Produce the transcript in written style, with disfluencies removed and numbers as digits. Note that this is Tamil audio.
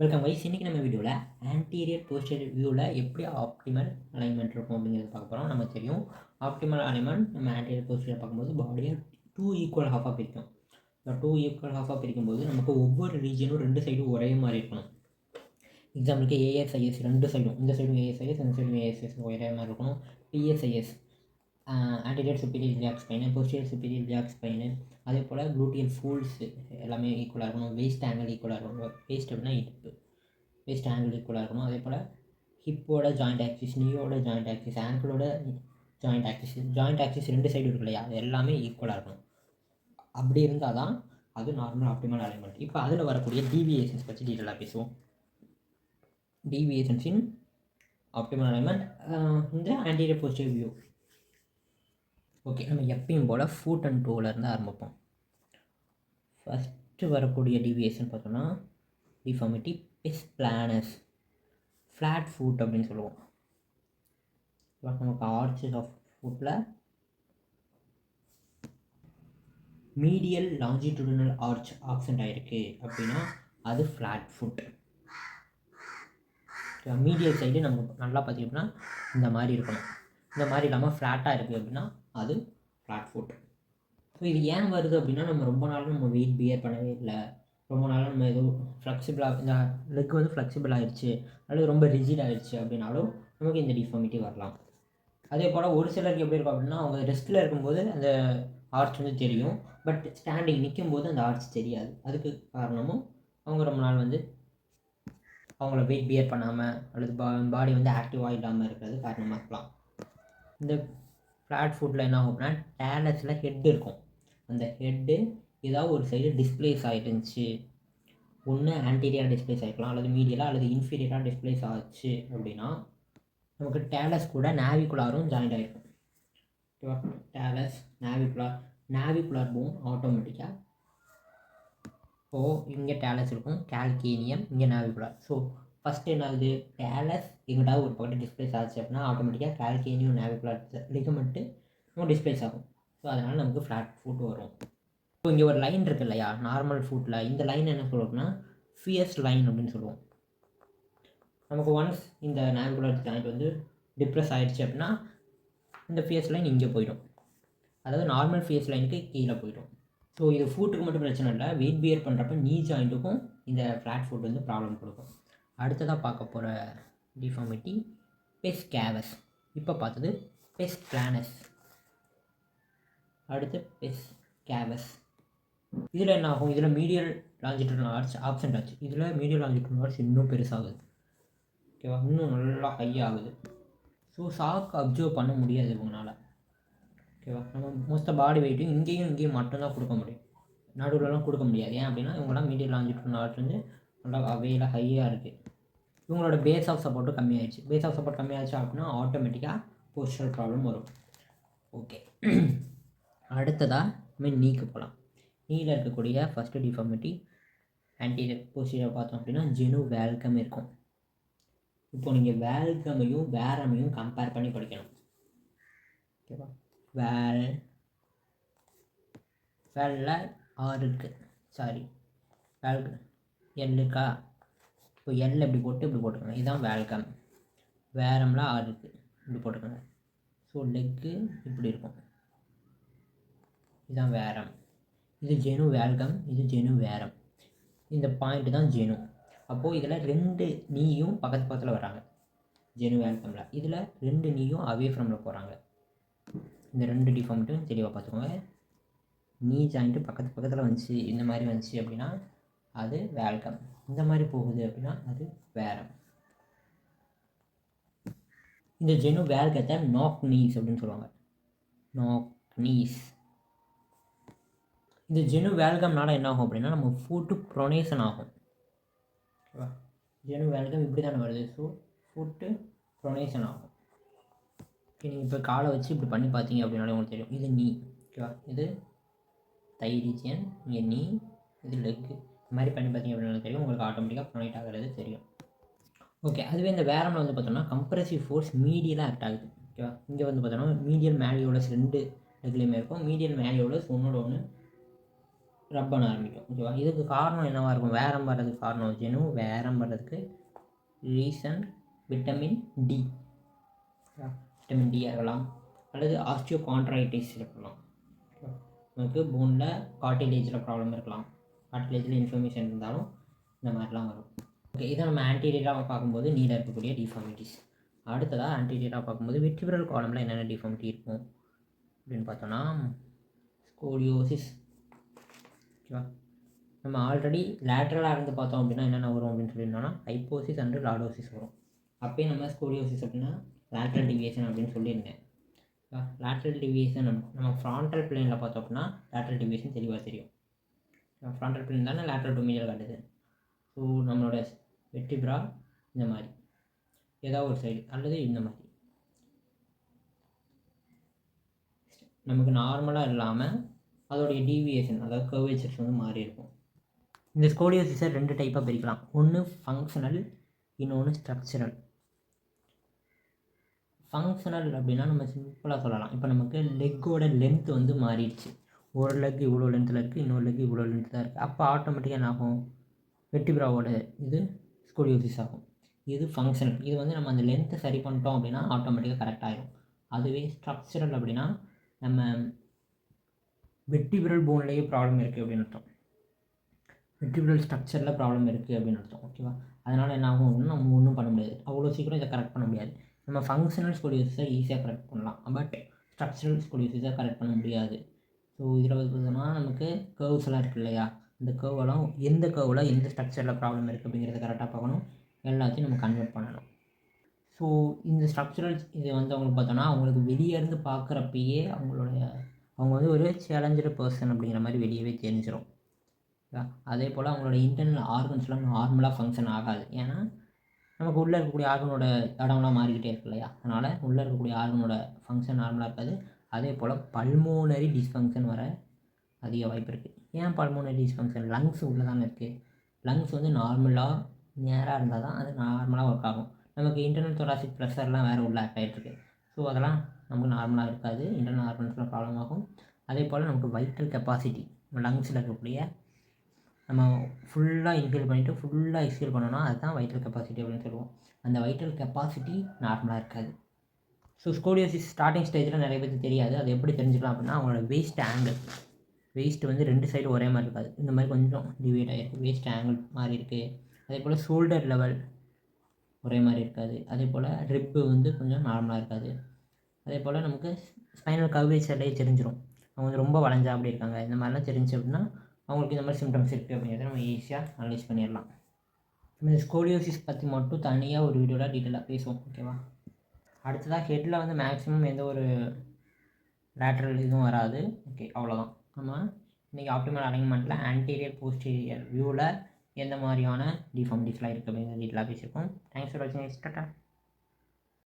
Welcome wise. இன்றைக்கி நம்ம வீடியோவில் ஆன்டீரியர் போஸ்டீரியர் வியூவில் எப்படி ஆப்டிமல் அலைன்மெண்ட் இருக்கும் அப்படிங்கிறது பார்க்க போகிறோம். நம்ம தெரியும் ஆப்டிமல் அலைன்மெண்ட் நம்ம ஆன்டீரியர் போஸ்டீரியர் பார்க்கும்போது பாடியை 2 ஈக்குவல் ஹாஃபாக பிரிக்கும். இந்த 2 ஈக்குவல் ஹாஃபாக பிரிக்கும்போது நமக்கு ஒவ்வொரு ரீஜனும் 2 சைடும் ஒரே மாதிரி இருக்கணும். எக்ஸாம்பிளுக்கு ஏஎஸ்ஐஎஸ் 2 சைடும், இந்த சைடும் ஏஎஸ்ஐஎஸ் இந்த சைடும் ஏஎஸ்ஐஎஸ் ஒரே மாதிரி இருக்கணும். PSIS anterior superior iliac spine, posterior superior iliac spine, அதே போல் குளூட்டியல் ஃபோல்ட்ஸ் எல்லாமே ஈக்குவலாக இருக்கணும். வேஸ்ட் ஆங்கிள் ஈக்குவலாக இருக்கணும். வேஸ்ட் அப்படின்னா இடுப்பு, வேஸ்ட் ஆங்கிள் ஈக்குவலாக இருக்கணும். அதே போல் ஹிப்போட ஜாயிண்ட் ஆக்சிஸ், நீயோட ஜாயிண்ட் ஆக்சிஸ், ஆங்கிளோட ஜாயிண்ட் ஆக்சிஸ் 2 சைடு இருக்கு இல்லையா, அது எல்லாமே ஈக்குவலாக இருக்கணும். அப்படி இருந்தால் தான் அது நார்மல் ஆப்டிமல் அலைன்மெண்ட். இப்போ அதில் வரக்கூடிய டீவியேஷன்ஸ் பற்றி டீட்டெயிலாக பேசுவோம். டீவியேஷன்ஸ் இன் ஆப்டிமல் அலைன்மெண்ட் இந்த ஆன்டீரியர் போஸ்டீரியர் வியூ. ஓகே, நம்ம எப்பயும் போல் ஃபுட் அண்ட் டோலேருந்து ஆரம்பிப்போம். ஃபஸ்ட்டு வரக்கூடிய டீவியேஷன் பார்த்தோன்னா டிஃபார்மிட்டி பெஸ் பிளானஸ், ஃப்ளாட் ஃபுட் அப்படின்னு சொல்லுவோம். நமக்கு ஆர்ச்சஸ் ஆஃப் ஃபுட்டில் மீடியல் லாஞ்சிடியூடினல் ஆர்ச் ஆப்சென்ட் ஆகிருக்கு அப்படின்னா அது ஃப்ளாட் ஃபுட். மீடியல் சைடு நமக்கு நல்லா பார்த்திங்கன்னா இந்த மாதிரி இருக்கணும். இந்த மாதிரி இல்லாமல் ஃப்ளாட்டாக இருக்குது அப்படின்னா அது ஃப்ளாட் ஃபுட். ஸோ இது ஏன் வருது அப்படின்னா, நம்ம ரொம்ப நாள் நம்ம வெயிட் பியர் பண்ணவே இல்லை, ரொம்ப நாள் நம்ம எதுவும் ஃப்ளெக்சிபிளாக, இந்த லெக் வந்து ஃப்ளெக்சிபிள் ஆகிடுச்சு அல்லது ரொம்ப ரிஜிட் ஆகிடுச்சு அப்படின்னாலும் நமக்கு இந்த டிஃபார்மிட்டி வரலாம். அதே போல் ஒரு சிலருக்கு எப்படி இருக்கும் அப்படின்னா, அவங்க ரெஸ்ட்டில் இருக்கும்போது அந்த ஆர்ச் வந்து தெரியும், பட் ஸ்டாண்டிங் நிற்கும்போது அந்த ஆர்ச் தெரியாது. அதுக்கு காரணமும் அவங்க ரொம்ப நாள் வந்து அவங்கள வெயிட் பியர் பண்ணாமல் அல்லது பாடி வந்து ஆக்டிவாக இல்லாமல் இருக்கிறது காரணமாக இருக்கலாம். இந்த ஃப்ளாட் ஃபுட்டில் என்ன ஆகும் அப்படின்னா, டேலஸில் ஹெட் இருக்கும். அந்த ஹெட்டு ஏதாவது ஒரு சைடு டிஸ்பிளேஸ் ஆகிட்டுருந்துச்சு, ஒன்று ஆன்டீரியராக டிஸ்பிளேஸ் ஆகிருக்கலாம் அல்லது மீடியலாக அல்லது இன்ஃபீரியராக டிஸ்பிளேஸ் ஆச்சு அப்படின்னா நமக்கு டேலஸ் கூட நாவிகுலாரும் ஜாயிண்ட் ஆகிருக்கும். ஓகேவா? டேலஸ் நாவிகுலார் போன் ஆட்டோமேட்டிக்காக. ஸோ இங்கே டேலஸ் இருக்கும், கால்கேனியம், இங்கே நாவிகுலார். ஸோ ஃபஸ்ட்டு என்ன ஆகுது, டேலஸ் எங்கிட்டாவது ஒரு பக்கத்து டிஸ்பிளேஸ் ஆச்சு அப்படின்னா ஆட்டோமேட்டிக்காக கால்கேனியம் நாவிகுலார் லிகமெண்ட்டு நம்ம டிஸ்பிளேஸ் ஆகும். ஸோ அதனால் நமக்கு ஃப்ளாட் ஃபுட் வரும். ஸோ இங்கே ஒரு லைன் இருக்குது இல்லையா நார்மல் ஃபுட்டில், இந்த லைன் என்ன சொல்லுவோம்னா ஃபியர்ஸ் லைன் அப்படின்னு சொல்லுவோம். நமக்கு ஒன்ஸ் இந்த நாவிகுலார் ஜாயிண்ட் வந்து டிப்ரெஸ் ஆகிடுச்சு அப்படின்னா இந்த ஃபியர்ஸ் லைன் இங்கே போயிடும், அதாவது நார்மல் ஃபியர்ஸ் லைனுக்கு கீழே போயிடும். ஸோ இது ஃபுட்டுக்கு மட்டும் பிரச்சனை இல்லை, வெயிட் பியர் பண்ணுறப்ப நீ ஜாயிண்ட்டுக்கும் இந்த ஃப்ளாட் ஃபுட் வந்து ப்ராப்ளம் கொடுக்கும். அடுத்ததாக பார்க்க போகிற டிஃபார்மிட்டி பெஸ் கேவஸ். இப்போ பார்த்தது பெஸ் பிளானஸ், அடுத்து பெஸ் கேவஸ். இதில் என்ன ஆகும், இதில் மீடியல் லாஞ்சிடியூடினல் ஆர்ச் ஆப்சென்ட் ஆச்சு, இதில் மீடியல் லாஞ்சிடியூடினல் ஆர்ச் இன்னும் பெருசாகுது. ஓகேவா? இன்னும் நல்லா ஹை ஆகுது. ஸோ ஷாக் அப்சர்வ் பண்ண முடியாது இவங்களால். ஓகேவா? நம்ம மோஸ்ட்டாக பாடி வெயிட்டும் இங்கேயும் மட்டும்தான் கொடுக்க முடியும், நடுவில்லாம் கொடுக்க முடியாது. ஏன் அப்படின்னா இவங்களாம் மீடியல் லாஞ்சிடியூடினல் ஆர்ச் வந்து நல்லா அவையில் ஹையாக இருக்குது. இவங்களோட பேஸ் ஆஃப் சப்போர்ட்டும் கம்மியாகிடுச்சு. பேஸ் ஆஃப் சப்போர்ட் கம்மியாகிடுச்சு அப்படின்னா ஆட்டோமேட்டிக்காக போஸ்டரல் ப்ராப்ளம் வரும். ஓகே, அடுத்ததாக நம்ம நீக்கு போகலாம். நீயில் இருக்கக்கூடிய ஃபஸ்ட்டு டிஃபார்மிட்டி ஆன்டீரியர் போஸ்டீரியர் பார்த்தோம் அப்படின்னா ஜெனு வேல்கம் இருக்கும். இப்போ நீங்கள் வேல்கமையும் வேரமையும் கம்பேர் பண்ணி படிக்கணும். ஓகேவா? வேலில் ஆர் இருக்குது, சாரி வேல்க எல் இருக்கா, இப்போ எல் இப்படி போட்டுக்கோங்க, இதுதான் வேல்கம். வேரமில் ஆர் இருக்குது, இப்படி போட்டுக்கோங்க. ஸோ லெக்கு இப்படி இருக்கும், இதுதான் வேரம். இது ஜெனு வேல்கம், இது ஜெனு வேரம். இந்த பாயிண்ட் தான் ஜெனு. அப்போது இதில் 2 நீயும் பக்கத்தில் வராங்க ஜெனு வேல்கமில், இதில் 2 நீயும் அவே ஃப்ரமில் போகிறாங்க. இந்த 2 டிஃபார்மிட்டும் தெளிவாக பார்த்துக்கோங்க. நீ ஜாயிண்ட்டு பக்கத்தில் வந்துச்சு, இந்த மாதிரி வந்துச்சு அப்படின்னா அது வேல்கம், இந்த மாதிரி போகுது அப்படின்னா அது வேரம். இந்த ஜெனு வேல்கத்தை நாக் நீஸ் அப்படின்னு சொல்லுவாங்க, நாக் நீஸ். இந்த ஜெனு வேல்கம்னால என்ன ஆகும் அப்படின்னா நம்ம ஃபுட்டு ப்ரொனேஷன் ஆகும். ஓகேவா? ஜெனு வேல்கம் இப்படி தானே வருது, ஸோ ஃபுட்டு ப்ரொனேஷன் ஆகும். ஓகே, நீங்கள் இப்போ காலை வச்சு இப்படி பண்ணி பார்த்தீங்க அப்படின்னாலே உங்களுக்கு தெரியும், இது நீ. ஓகேவா? இது தை ரீஜியன், இங்கே நீ, இது லெக்கு. இந்த மாதிரி பண்ணி பார்த்தீங்க அப்படின்னாலும் தெரியும், உங்களுக்கு ஆட்டோமேட்டிக்காக ப்ரொனேட் ஆகிறது தெரியும். ஓகே, அதுவே இந்த வேரமில் வந்து பார்த்தோம்னா கம்ப்ரெசிவ் ஃபோர்ஸ் மீடியலாக ஆக்ட் ஆகுது. ஓகேவா? இங்கே வந்து பார்த்தோம்னா மீடியல் மேலியோலஸ் 2 லெக்லேயுமே இருக்கும். மீடியல் மேலியோலஸ் ஒன்றோட ஒன்று ரப் பண்ண ஆரம்பிக்கும். ஓகேவா? இதுக்கு காரணம் என்னவாக இருக்கும்? வேரம் வர்றதுக்கு காரணம் வேரம் வர்றதுக்கு reason vitamin D. Vitamin D இருக்கலாம், அல்லது ஆஸ்டியோகாண்ட்ரைட்டிஸ் இருக்கலாம். நமக்கு போனில் கார்டிலேஜில் ப்ராப்ளம் இருக்கலாம், கார்டிலேஜில் இன்ஃப்ளமேஷன் இருந்தாலும் இந்த மாதிரிலாம் வரும். ஓகே, இதை நம்ம ஆன்டீரியராக பார்க்கும்போது நீல இருக்கக்கூடிய டிஃபார்மிட்டிஸ். அடுத்ததாக ஆன்டீரியராக பார்க்கும்போது வெர்டிபிரல் காலமில் என்னென்ன டிஃபார்மிட்டி இருக்கும் அப்படின்னு பார்த்தோன்னா ஸ்கோலியோசிஸ். ஓகேவா? நம்ம ஆல்ரெடி லேட்ரலாக இருந்து பார்த்தோம் அப்படின்னா என்னென்ன வரும் அப்படின்னு சொல்லியிருந்தோம்னா ஹைப்போசிஸ் அண்டு லார்டோசிஸ் வரும். அப்போயே நம்ம ஸ்கோலியோசிஸ் அப்படின்னா லேட்ரல் டிவியேஷன் அப்படின்னு சொல்லியிருந்தேன். லேட்ரல் டிவியேஷன் நம்ம ஃப்ராண்டல் பிளேனில் பார்த்தோம் அப்படின்னா லேட்ரல் டிவியேஷன் தெளிவாக தெரியும். ஃப்ராண்டல் பிளேன் தானே லேட்ரல் டு மீடியல் காட்டுது. ஸோ நம்மளோட வெர்டிப்ரா இந்த மாதிரி ஏதாவது ஒரு சைடு அல்லது இந்த மாதிரி நமக்கு நார்மலாக இல்லாமல் அதோடைய டீவியேஷன், அதாவது கர்வேச்சர்ஸ் வந்து மாறி இருக்கும். இந்த ஸ்கோலியோசிஸை 2 டைப்பாக பிரிக்கலாம். ஒன்று ஃபங்க்ஷனல், இன்னொன்று ஸ்ட்ரக்சரல். ஃபங்க்ஷனல் அப்படின்னா நம்ம சிம்பிளாக சொல்லலாம். இப்போ நமக்கு லெக்கோட லென்த் வந்து மாறிடுச்சு. ஒரு லெக் இவ்வளோ லென்த்தில் இருக்குது, இன்னொரு லெக் இவ்வளோ லென்த் தான் இருக்குது. அப்போ ஆட்டோமேட்டிக்காக என்ன ஆகும்? வெர்டிப்ராவோட இது ஸ்கோலியோசிஸ் ஆகும். இது ஃபங்க்ஷனல். இது வந்து நம்ம அந்த லென்த்தை சரி பண்ணிட்டோம் அப்படின்னா ஆட்டோமேட்டிக்காக கரெக்ட் ஆகிடும். அதுவே ஸ்ட்ரக்சரல் அப்படின்னா நம்ம வெர்டிபிரல் போன்லேயே ப்ராப்ளம் இருக்குது அப்படின்னு அர்த்தம். வெர்டிபிரல் ஸ்ட்ரக்சரில் ப்ராப்ளம் இருக்குது அப்படின்னு அர்த்தம். ஓகேவா? அதனால் என்ன ஆகும் அப்படின்னா நம்ம ஒன்றும் பண்ண முடியாது, அவ்வளோ சீக்கிரம் இதை கரெக்ட் பண்ண முடியாது. நம்ம ஃபங்க்ஷனல் ஸ்கோலியோசிஸை ஈஸியாக கரெக்ட் பண்ணலாம், பட் ஸ்ட்ரக்சரல் ஸ்கோலியோசிஸை கரெக்ட் பண்ண முடியாது. ஸோ இதில் பார்த்தோம்னா நமக்கு கர்வ்ஸ் எல்லாம் இருக்குது இல்லையா? இந்த கர்வெல்லாம் எந்த கர்வில் எந்த ஸ்ட்ரக்சரில் ப்ராப்ளம் இருக்குது அப்படிங்கிறத கரெக்டாக பார்க்கணும். எல்லாத்தையும் நம்ம கன்வெர்ட் பண்ணணும். ஸோ இந்த ஸ்ட்ரக்சரல்ஸ் இது வந்து அவங்களுக்கு பார்த்தோன்னா அவங்களுக்கு வெளியே இருந்து பார்க்குறப்பயே அவங்க வந்து ஒரு சேலஞ்சர் பர்சன் அப்படிங்கிற மாதிரி வெளியவே தெரிஞ்சிடும். அதே போல் அவங்களோட இன்டர்னல் ஆர்கன்ஸ்லாம் நார்மலாக ஃபங்க்ஷன் ஆகாது. ஏன்னா நமக்கு உள்ளே இருக்கக்கூடிய ஆர்கனோட இடம்லாம் மாறிக்கிட்டே இருக்கு இல்லையா? அதனால் உள்ளே இருக்கக்கூடிய ஆர்கனோட ஃபங்க்ஷன் நார்மலாக இருக்காது. அதே போல் பல்மோனரி டிஸ்ஃபங்க்ஷன் வர அதிக வாய்ப்பு இருக்குது. ஏன் பல்மோனரி டிஸ்ஃபங்க்ஷன்? லங்ஸ் உள்ளே தானே இருக்குது. லங்ஸ் வந்து நார்மலாக நேராக இருந்தால் தான் அது நார்மலாக ஒர்க் ஆகும். நமக்கு இன்டர்னல் தொராசிக் ப்ரெஷர்லாம் வேறு உள்ள ஆக்ட் ஆகிட்டுருக்கு. ஸோ அதெல்லாம் நமக்கு நார்மலாக இருக்காது, இன்டர்னல் ஆர்கன்ஸ்லாம் ப்ராப்ளம் ஆகும். அதே போல் நமக்கு வைட்டல் கெப்பாசிட்டி, லங்ஸில் இருக்கக்கூடிய நம்ம ஃபுல்லாக இன்ஹேல் பண்ணிவிட்டு ஃபுல்லாக எக்ஸ்ஹேல் பண்ணோன்னா அதுதான் வைட்டல் கெப்பாசிட்டி அப்படின்னு சொல்லுவோம். அந்த வைட்டல் கெப்பாசிட்டி நார்மலாக இருக்காது. ஸோ ஸ்கோலியோசிஸ் ஸ்டார்டிங் ஸ்டேஜில் நிறைய பேருக்கு தெரியாது. அது எப்படி தெரிஞ்சுக்கலாம் அப்படின்னா அவங்களோட வேஸ்ட் ஆங்கிள், வேஸ்ட் வந்து 2 சைடு ஒரே மாதிரி இருக்காது. இந்த மாதிரி கொஞ்சம் டிவைட் ஆகிருக்கு, வேஸ்ட் ஆங்கிள் மாதிரி இருக்குது. அதே போல் ஷோல்டர் லெவல் ஒரே மாதிரி இருக்காது. அதே போல் ரிப்பு வந்து கொஞ்சம் நார்மலாக இருக்காது. அதே போல் நமக்கு ஸ்பைனல் கர்வேச்சர்லேயே தெரிஞ்சிடும் அவங்க வந்து ரொம்ப வளைஞ்சா அப்படி இருக்காங்க. இந்த மாதிரிலாம் தெரிஞ்சு அப்படின்னா அவங்களுக்கு இந்த மாதிரி சிம்டம்ஸ் இருக்குது அப்படிங்கிறத நம்ம ஈஸியாக அனலைஸ் பண்ணிடலாம். இந்த ஸ்கோலியோசிஸ் பற்றி மட்டும் தனியாக ஒரு வீடியோவில் டீட்டெயிலாக பேசுவோம். ஓகேவா? அடுத்ததாக ஹெட்டில் வந்து மேக்ஸிமம் எந்த ஒரு லேட்ரல் இதுவும் வராது. ஓகே, அவ்வளோதான். நம்ம இன்றைக்கி ஆப்டிமல் அலைன்மெண்ட்டில் ஆன்டீரியர் போஸ்டீரியர் வியூவில் எந்த மாதிரியான டிஃபார்மிட்டிஸ்லாம் இருக்குது அப்படிங்கிற டீட்டெயிலாக பேசியிருக்கோம். தேங்க்ஸ் ஃபார் வாட்சிங். டாடா.